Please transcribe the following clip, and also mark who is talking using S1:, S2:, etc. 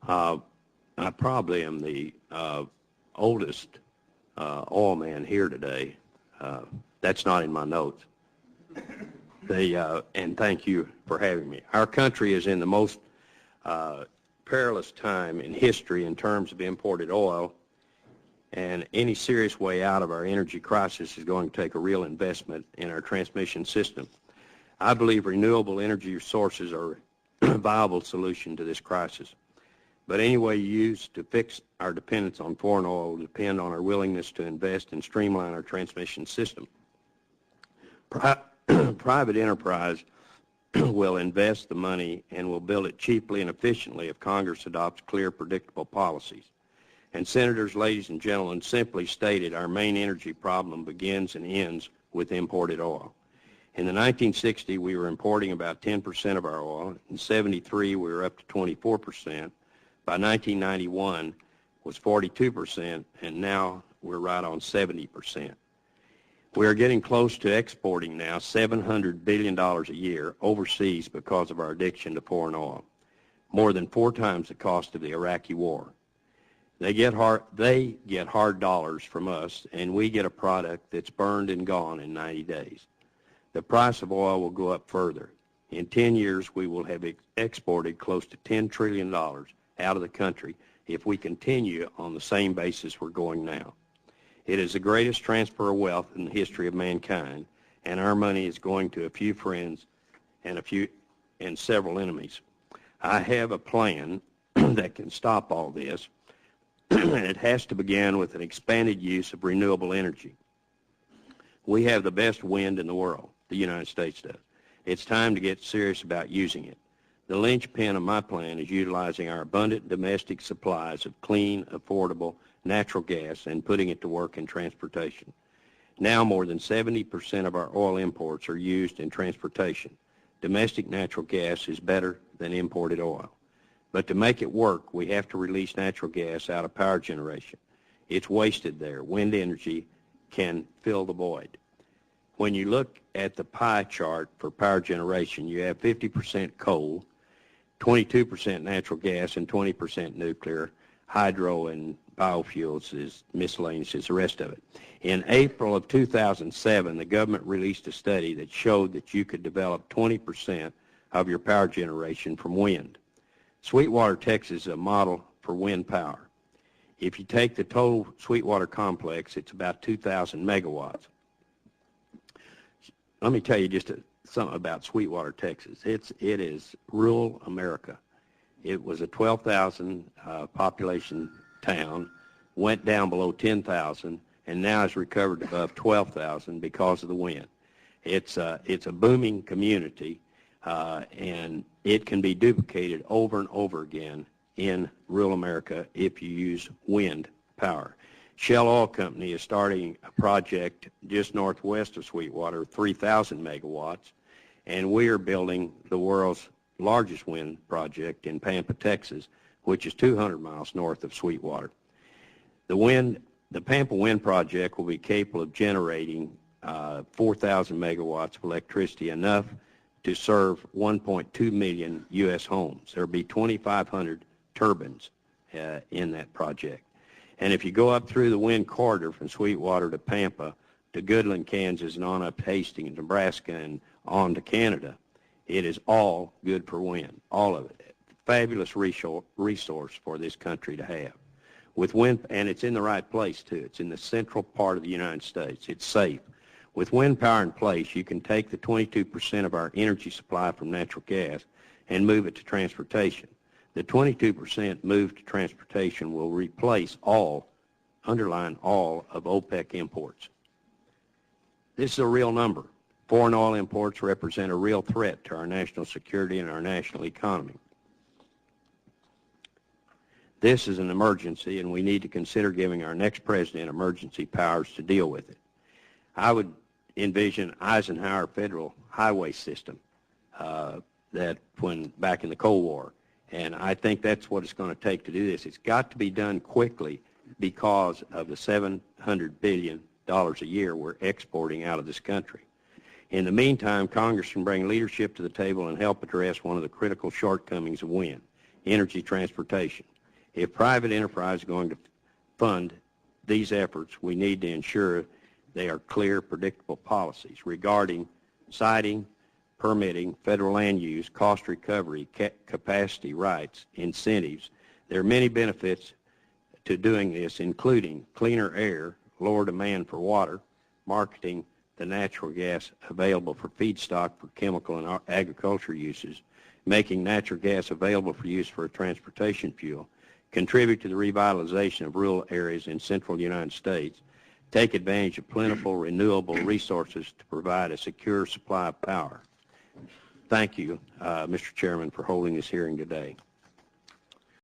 S1: I probably am the oldest oil man here today. That's not in my notes. And thank you for having me. Our country is in the most perilous time in history in terms of imported oil, and any serious way out of our energy crisis is going to take a real investment in our transmission system. I believe renewable energy sources are a viable solution to this crisis. But any way used to fix our dependence on foreign oil will depend on our willingness to invest and streamline our transmission system. Private enterprise will invest the money and will build it cheaply and efficiently if Congress adopts clear, predictable policies. And senators, ladies and gentlemen, simply stated our main energy problem begins and ends with imported oil. In the 1960s, we were importing about 10% of our oil. In 73, we were up to 24%. By 1991, was 42%, and now we're right on 70%. We are getting close to exporting now $700 billion a year overseas because of our addiction to foreign oil, more than 4 times the cost of the Iraqi war. They get hard dollars from us, and we get a product that's burned and gone in 90 days. The price of oil will go up further. In 10 years, we will have exported close to $10 trillion out of the country if we continue on the same basis we're going now. It is the greatest transfer of wealth in the history of mankind, and our money is going to a few friends and several enemies. I have a plan that can stop all this, and it has to begin with an expanded use of renewable energy. We have the best wind in the world, the United States does. It's time to get serious about using it. The linchpin of my plan is utilizing our abundant domestic supplies of clean, affordable natural gas and putting it to work in transportation. Now more than 70% of our oil imports are used in transportation. Domestic natural gas is better than imported oil. But to make it work, we have to release natural gas out of power generation. It's wasted there. Wind energy can fill the void. When you look at the pie chart for power generation, you have 50% coal, 22% natural gas, and 20% nuclear. Hydro and biofuels is miscellaneous, is the rest of it. In April of 2007, the government released a study that showed that you could develop 20% of your power generation from wind. Sweetwater, Texas is a model for wind power. If you take the total Sweetwater complex, it's about 2,000 megawatts. Let me tell you just something about Sweetwater, Texas. It is rural America. It was a 12,000 population town, went down below 10,000, and now has recovered above 12,000 because of the wind. It's a booming community, and it can be duplicated over and over again in rural America if you use wind power. Shell Oil Company is starting a project just northwest of Sweetwater, 3,000 megawatts, and we are building the world's largest wind project in Pampa, Texas, which is 200 miles north of Sweetwater. The Pampa Wind Project will be capable of generating 4,000 megawatts of electricity, enough to serve 1.2 million U.S. homes. There will be 2,500 turbines in that project. And if you go up through the wind corridor from Sweetwater to Pampa to Goodland, Kansas, and on up to Hastings, Nebraska, and on to Canada, it is all good for wind, all of it. Fabulous resource for this country to have. With wind, and it's in the right place too. It's in the central part of the United States. It's safe. With wind power in place, you can take the 22% of our energy supply from natural gas and move it to transportation. The 22% move to transportation will replace all, underline all, of OPEC imports. This is a real number. Foreign oil imports represent a real threat to our national security and our national economy. This is an emergency, and we need to consider giving our next president emergency powers to deal with it. I would envision Eisenhower federal highway system that when back in the Cold War. And I think that's what it's going to take to do this. It's got to be done quickly because of the $700 billion a year we're exporting out of this country. In the meantime, Congress can bring leadership to the table and help address one of the critical shortcomings of wind. energy transportation. If private enterprise is going to fund these efforts, we need to ensure they are clear, predictable policies regarding siting, permitting, federal land use, cost recovery, capacity rights, incentives. There are many benefits to doing this, including cleaner air, lower demand for water, marketing the natural gas available for feedstock for chemical and agriculture uses, making natural gas available for use for a transportation fuel, contribute to the revitalization of rural areas in central United States, take advantage of plentiful renewable resources to provide a secure supply of power. Thank you, Mr. Chairman, for holding this hearing today.